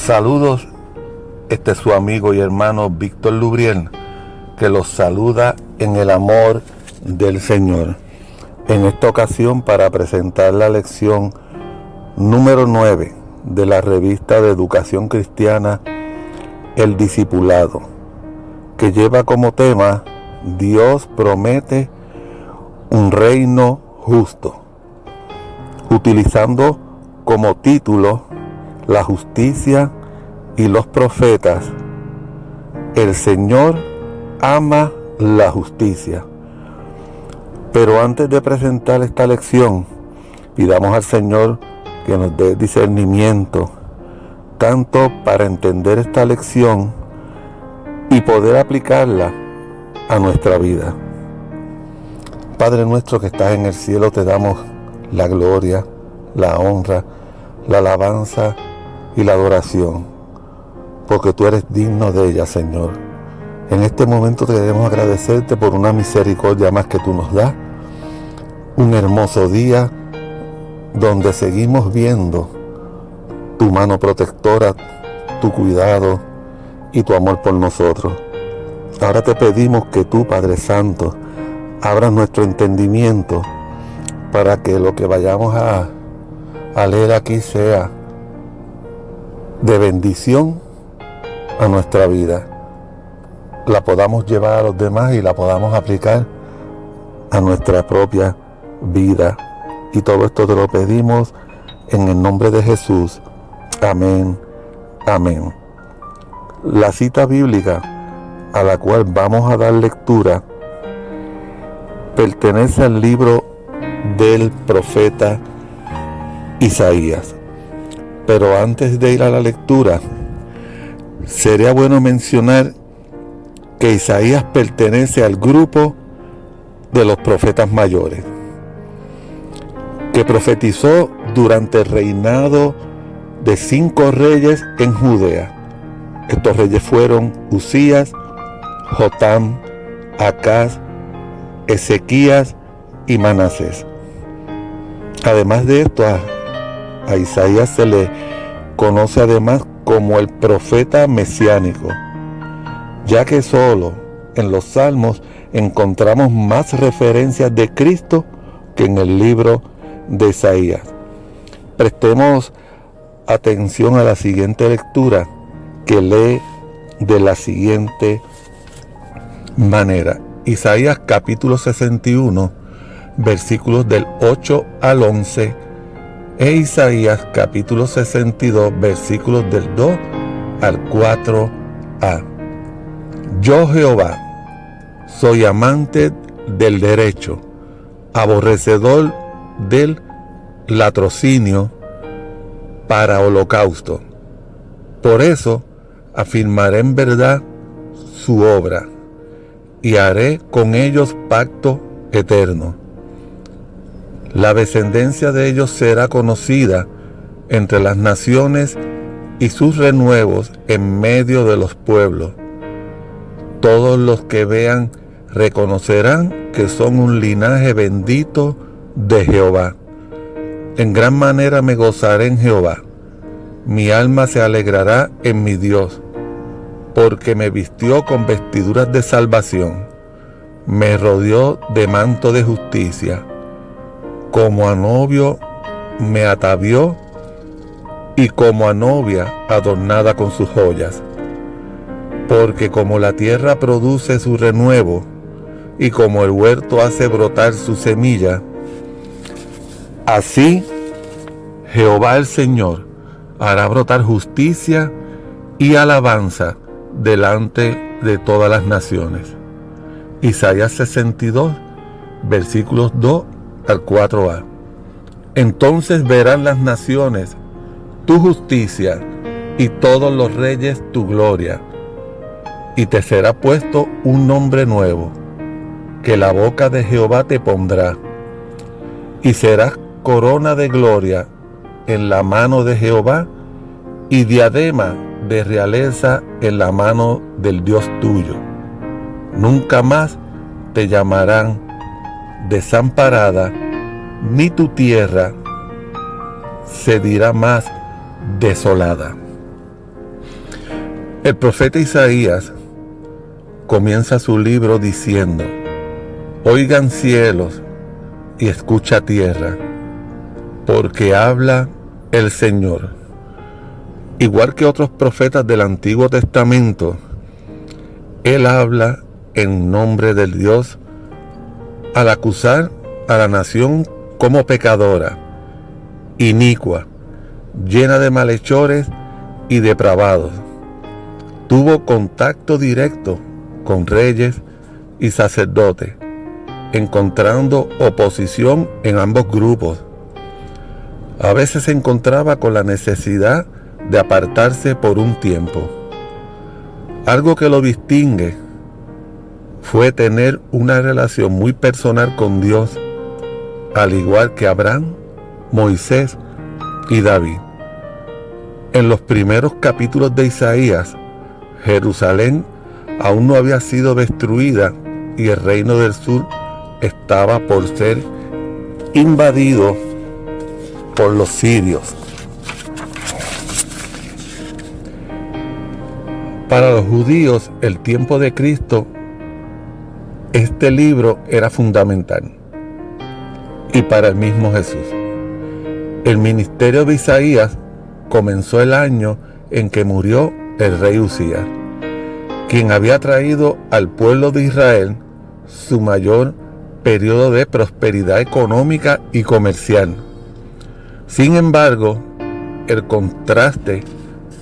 Saludos, este es su amigo y hermano Víctor Lubriel, que los saluda en el amor del Señor. En esta ocasión, para presentar la lección número 9 de la revista de educación cristiana El Discipulado, que lleva como tema Dios promete un reino justo, utilizando como título la justicia y los profetas. El Señor ama la justicia. Pero antes de presentar esta lección, pidamos al Señor que nos dé discernimiento, tanto para entender esta lección y poder aplicarla a nuestra vida. Padre nuestro que estás en el cielo, te damos la gloria, la honra, la alabanza y la adoración, porque tú eres digno de ella, Señor. En este momento te queremos agradecerte por una misericordia más que tú nos das, un hermoso día donde seguimos viendo tu mano protectora, tu cuidado y tu amor por nosotros. Ahora te pedimos que tú, Padre Santo, abras nuestro entendimiento para que lo que vayamos a leer aquí sea de bendición a nuestra vida, la podamos llevar a los demás y la podamos aplicar a nuestra propia vida. Y todo esto te lo pedimos en el nombre de Jesús. Amén, amén. La cita bíblica a la cual vamos a dar lectura pertenece al libro del profeta Isaías. Pero antes de ir a la lectura, sería bueno mencionar que Isaías pertenece al grupo de los profetas mayores, que profetizó durante el reinado de 5 reyes en Judea. Estos reyes fueron Uzías, Jotam, Acaz, Ezequías y Manasés. Además de esto, a Isaías se le conoce además como el profeta mesiánico, ya que solo en los Salmos encontramos más referencias de Cristo que en el libro de Isaías. Prestemos atención a la siguiente lectura, que lee de la siguiente manera. Isaías capítulo 61, versículos del 8 al 11, e Isaías capítulo 62, versículos del 2 al 4a. Yo, Jehová, soy amante del derecho, aborrecedor del latrocinio para holocausto. Por eso afirmaré en verdad su obra y haré con ellos pacto eterno. La descendencia de ellos será conocida entre las naciones y sus renuevos en medio de los pueblos. Todos los que vean reconocerán que son un linaje bendito de Jehová. En gran manera me gozaré en Jehová. Mi alma se alegrará en mi Dios, porque me vistió con vestiduras de salvación, me rodeó de manto de justicia. Como a novio me atavió y como a novia adornada con sus joyas. Porque como la tierra produce su renuevo y como el huerto hace brotar su semilla, así Jehová el Señor hará brotar justicia y alabanza delante de todas las naciones. Isaías 62, versículos 2 al 4a. Entonces verán las naciones tu justicia y todos los reyes tu gloria, y te será puesto un nombre nuevo, que la boca de Jehová te pondrá, y serás corona de gloria en la mano de Jehová, y diadema de realeza en la mano del Dios tuyo. Nunca más te llamarán desamparada, ni tu tierra se dirá más desolada. El profeta Isaías comienza su libro diciendo: oigan cielos y escucha tierra, porque habla el Señor. Igual que otros profetas del Antiguo Testamento, él habla en nombre del Dios al acusar a la nación como pecadora, inicua, llena de malhechores y depravados. Tuvo contacto directo con reyes y sacerdotes, encontrando oposición en ambos grupos. A veces se encontraba con la necesidad de apartarse por un tiempo. Algo que lo distingue fue tener una relación muy personal con Dios, al igual que Abraham, Moisés y David. En los primeros capítulos de Isaías, Jerusalén aún no había sido destruida y el reino del sur estaba por ser invadido por los sirios. Para los judíos, el tiempo de Cristo, este libro era fundamental. Y para el mismo Jesús. El ministerio de Isaías comenzó el año en que murió el rey Usías, quien había traído al pueblo de Israel su mayor periodo de prosperidad económica y comercial. Sin embargo, el contraste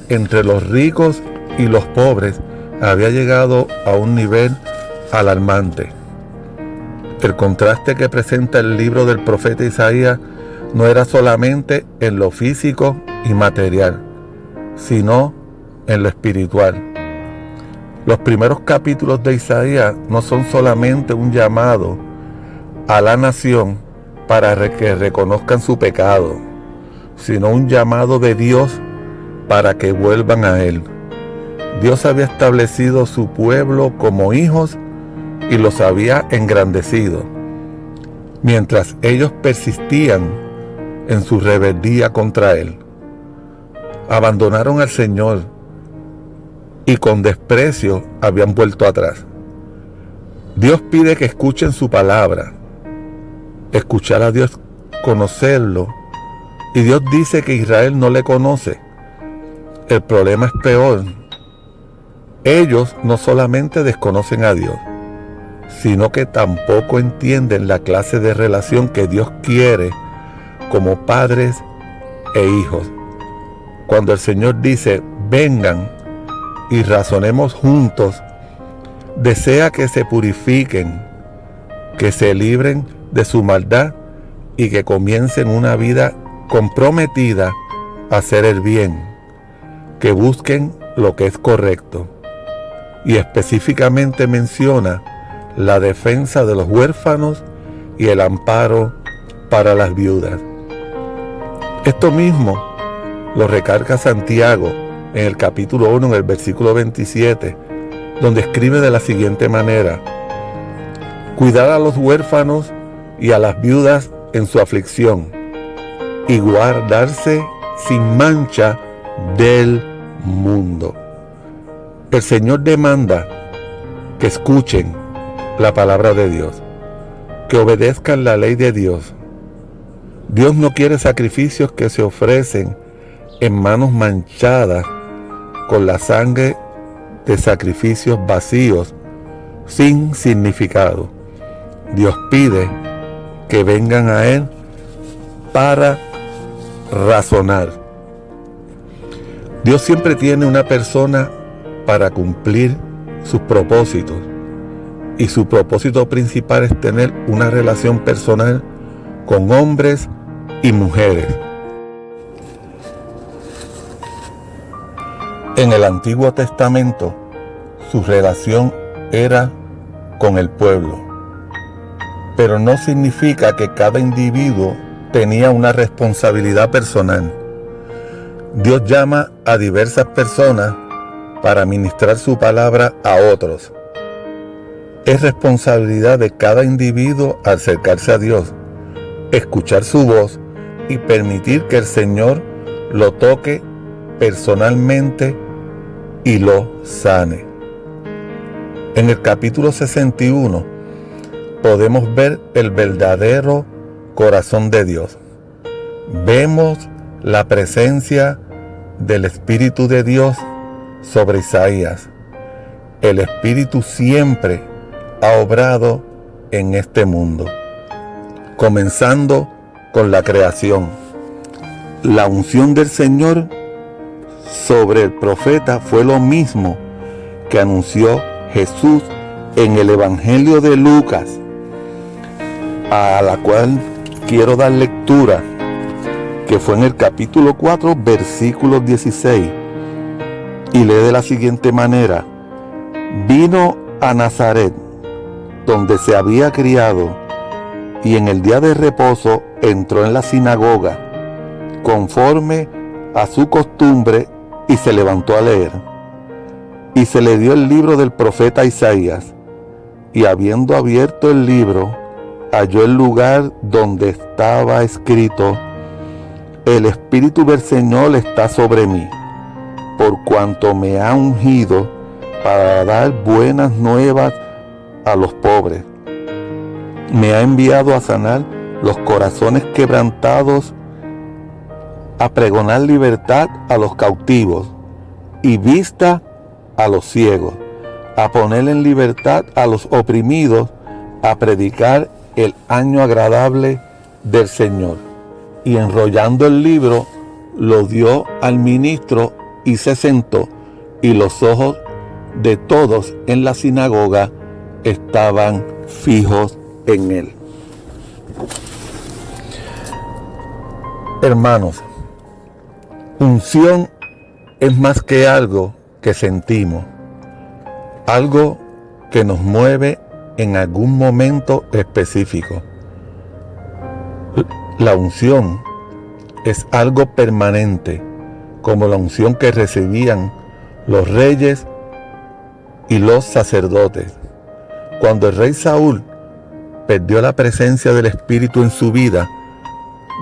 entre los ricos y los pobres había llegado a un nivel alarmante. El contraste que presenta el libro del profeta Isaías no era solamente en lo físico y material, sino en lo espiritual. Los primeros capítulos de Isaías no son solamente un llamado a la nación para que reconozcan su pecado, sino un llamado de Dios para que vuelvan a Él. Dios había establecido su pueblo como hijos y los había engrandecido, mientras ellos persistían en su rebeldía contra Él. Abandonaron al Señor y con desprecio habían vuelto atrás. Dios pide que escuchen su palabra. Escuchar a Dios, conocerlo. Y Dios dice que Israel no le conoce. El problema es peor. Ellos no solamente desconocen a Dios, sino que tampoco entienden la clase de relación que Dios quiere como padres e hijos. Cuando el Señor dice: vengan y razonemos juntos, desea que se purifiquen, que se libren de su maldad y que comiencen una vida comprometida a hacer el bien, que busquen lo que es correcto. Y específicamente menciona la defensa de los huérfanos y el amparo para las viudas. Esto mismo lo recarga Santiago en el capítulo 1, en el versículo 27, donde escribe de la siguiente manera: cuidar a los huérfanos y a las viudas en su aflicción, y guardarse sin mancha del mundo. El Señor demanda que escuchen la palabra de Dios, que obedezcan la ley de Dios. Dios no quiere sacrificios que se ofrecen en manos manchadas con la sangre de sacrificios vacíos, sin significado. Dios pide que vengan a Él para razonar. Dios siempre tiene una persona para cumplir sus propósitos, y su propósito principal es tener una relación personal con hombres y mujeres. En el Antiguo Testamento, su relación era con el pueblo, pero no significa que cada individuo tenía una responsabilidad personal. Dios llama a diversas personas para ministrar su palabra a otros. Es responsabilidad de cada individuo acercarse a Dios, escuchar su voz y permitir que el Señor lo toque personalmente y lo sane. En el capítulo 61 podemos ver el verdadero corazón de Dios. Vemos la presencia del Espíritu de Dios sobre Isaías. El Espíritu siempre ha obrado en este mundo, comenzando con la creación. La unción del Señor sobre el profeta fue lo mismo que anunció Jesús en el Evangelio de Lucas, a la cual quiero dar lectura, que fue en el capítulo 4, versículo 16, y lee de la siguiente manera: vino a Nazaret, donde se había criado, y en el día de reposo entró en la sinagoga, conforme a su costumbre, y se levantó a leer. Y se le dio el libro del profeta Isaías, y habiendo abierto el libro, halló el lugar donde estaba escrito: el Espíritu del Señor está sobre mí, por cuanto me ha ungido para dar buenas nuevas a los pobres. Me ha enviado a sanar los corazones quebrantados, a pregonar libertad a los cautivos y vista a los ciegos, a poner en libertad a los oprimidos, a predicar el año agradable del Señor. Y enrollando el libro, lo dio al ministro y se sentó, y los ojos de todos en la sinagoga estaban fijos en él. Hermanos, unción es más que algo que sentimos, algo que nos mueve en algún momento específico. La unción es algo permanente, como la unción que recibían los reyes y los sacerdotes. Cuando el rey Saúl perdió la presencia del Espíritu en su vida,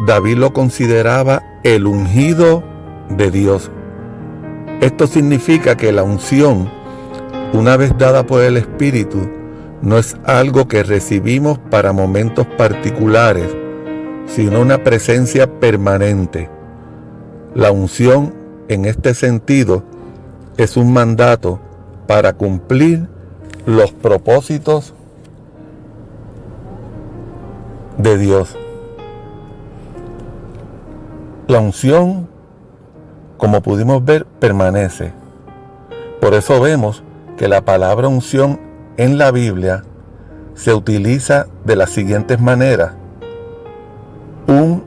David lo consideraba el ungido de Dios. Esto significa que la unción, una vez dada por el Espíritu, no es algo que recibimos para momentos particulares, sino una presencia permanente. La unción, en este sentido, es un mandato para cumplir los propósitos de Dios. La unción, como pudimos ver, permanece. Por eso vemos que la palabra unción en la Biblia se utiliza de las siguientes maneras: un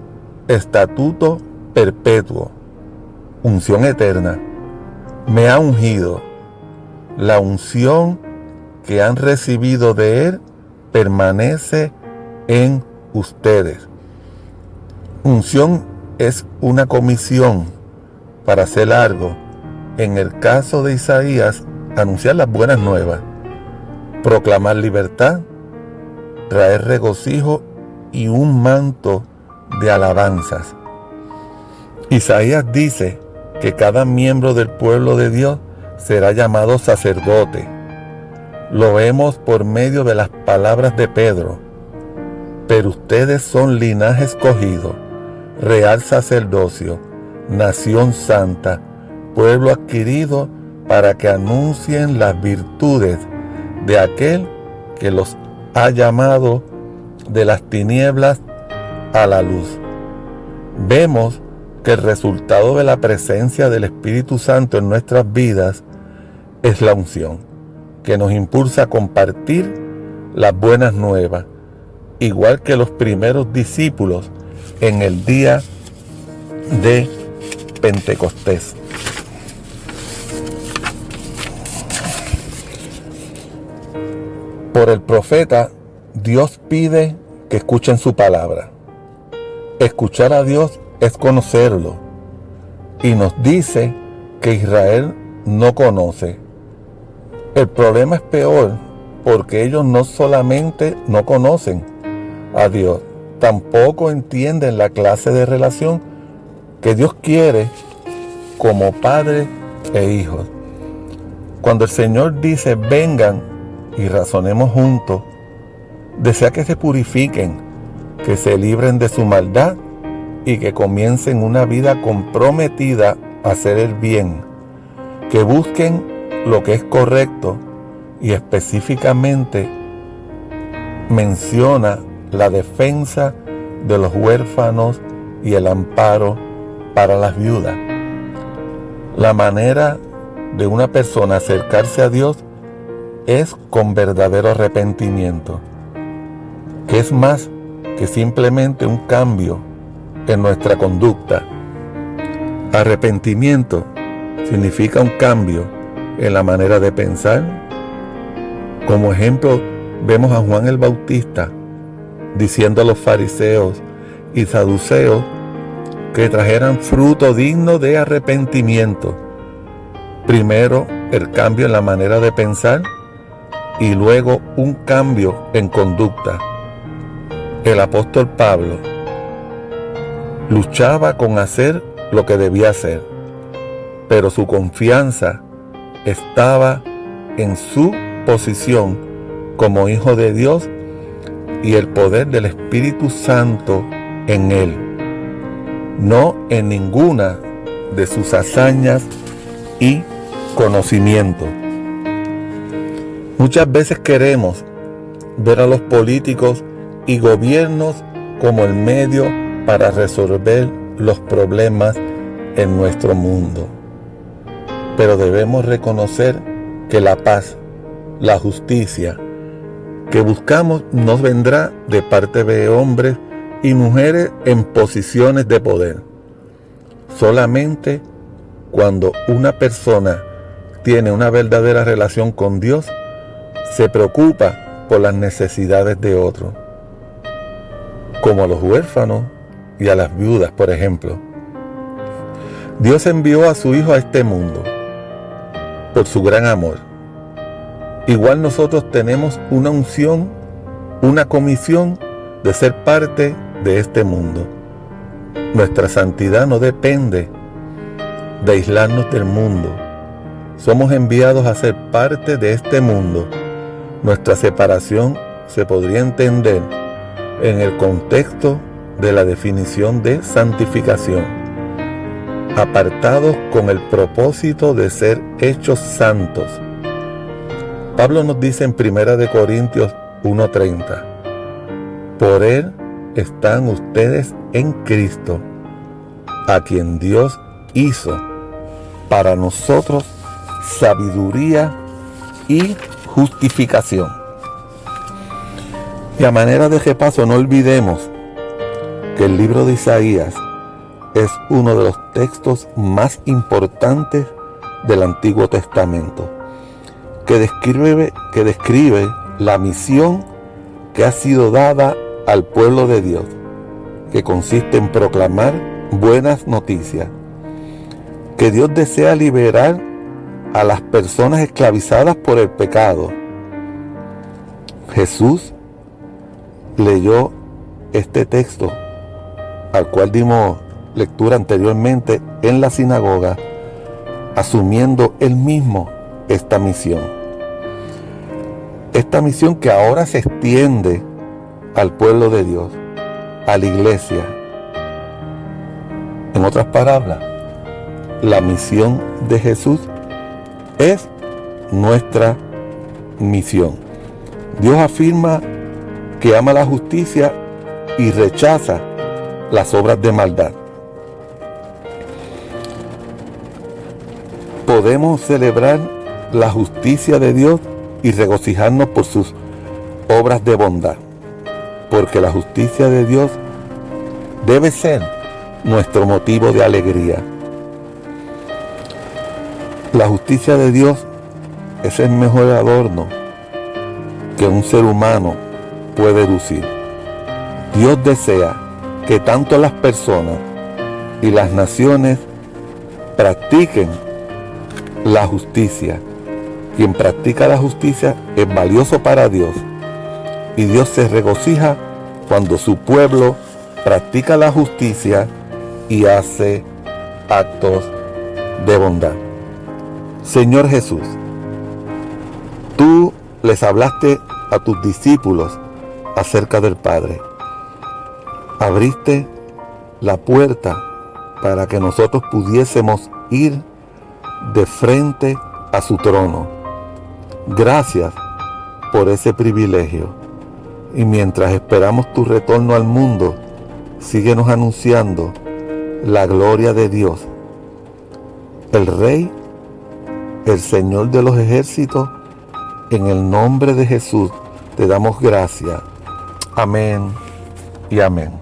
estatuto perpetuo, unción eterna, me ha ungido, la unción que han recibido de Él permanece en ustedes. Unción es una comisión para hacer algo. En el caso de Isaías, anunciar las buenas nuevas, proclamar libertad, traer regocijo y un manto de alabanzas. Isaías dice que cada miembro del pueblo de Dios será llamado sacerdote. Lo vemos por medio de las palabras de Pedro: pero ustedes son linaje escogido, real sacerdocio, nación santa, pueblo adquirido, para que anuncien las virtudes de aquel que los ha llamado de las tinieblas a la luz. Vemos que el resultado de la presencia del Espíritu Santo en nuestras vidas es la unción, que nos impulsa a compartir las buenas nuevas, igual que los primeros discípulos en el día de Pentecostés. Por el profeta, Dios pide que escuchen su palabra. Escuchar a Dios es conocerlo, y nos dice que Israel no conoce. El problema es peor, porque ellos no solamente no conocen a Dios, tampoco entienden la clase de relación que Dios quiere como padre e hijos. Cuando el Señor dice, vengan y razonemos juntos, desea que se purifiquen, que se libren de su maldad y que comiencen una vida comprometida a hacer el bien, que busquen lo que es correcto y específicamente menciona la defensa de los huérfanos y el amparo para las viudas. La manera de una persona acercarse a Dios es con verdadero arrepentimiento, que es más que simplemente un cambio en nuestra conducta. Arrepentimiento significa un cambio en la manera de pensar. Como ejemplo, vemos a Juan el Bautista diciendo a los fariseos y saduceos que trajeran fruto digno de arrepentimiento. Primero, el cambio en la manera de pensar y luego un cambio en conducta. El apóstol Pablo luchaba con hacer lo que debía hacer, pero su confianza estaba en su posición como hijo de Dios y el poder del Espíritu Santo en él, no en ninguna de sus hazañas y conocimiento. Muchas veces queremos ver a los políticos y gobiernos como el medio para resolver los problemas en nuestro mundo. Pero debemos reconocer que la paz, la justicia que buscamos nos vendrá de parte de hombres y mujeres en posiciones de poder. Solamente cuando una persona tiene una verdadera relación con Dios, se preocupa por las necesidades de otros, como a los huérfanos y a las viudas, por ejemplo. Dios envió a su Hijo a este mundo por su gran amor. Igual nosotros tenemos una unción, una comisión de ser parte de este mundo. Nuestra santidad no depende de aislarnos del mundo. Somos enviados a ser parte de este mundo. Nuestra separación se podría entender en el contexto de la definición de santificación, apartados con el propósito de ser hechos santos. Pablo nos dice en 1 Corintios 1:30, por Él están ustedes en Cristo, a quien Dios hizo para nosotros sabiduría y justificación. Y a manera de repaso, no olvidemos que el libro de Isaías es uno de los textos más importantes del Antiguo Testamento, que describe la misión que ha sido dada al pueblo de Dios, que consiste en proclamar buenas noticias, que Dios desea liberar a las personas esclavizadas por el pecado. Jesús leyó este texto, al cual dimos lectura anteriormente en la sinagoga, asumiendo él mismo esta misión. Esta misión que ahora se extiende al pueblo de Dios, a la iglesia. En otras palabras, la misión de Jesús es nuestra misión. Dios afirma que ama la justicia y rechaza las obras de maldad. Podemos celebrar la justicia de Dios y regocijarnos por sus obras de bondad, porque la justicia de Dios debe ser nuestro motivo de alegría. La justicia de Dios es el mejor adorno que un ser humano puede lucir. Dios desea que tanto las personas y las naciones practiquen la justicia. Quien practica la justicia es valioso para Dios, y Dios se regocija cuando su pueblo practica la justicia y hace actos de bondad. Señor Jesús, Tú les hablaste a tus discípulos acerca del Padre. Abriste la puerta para que nosotros pudiésemos ir de frente a su trono. Gracias por ese privilegio. Y mientras esperamos tu retorno al mundo, síguenos anunciando la gloria de Dios, el Rey, el Señor de los ejércitos. En el nombre de Jesús te damos gracias. Amén y amén.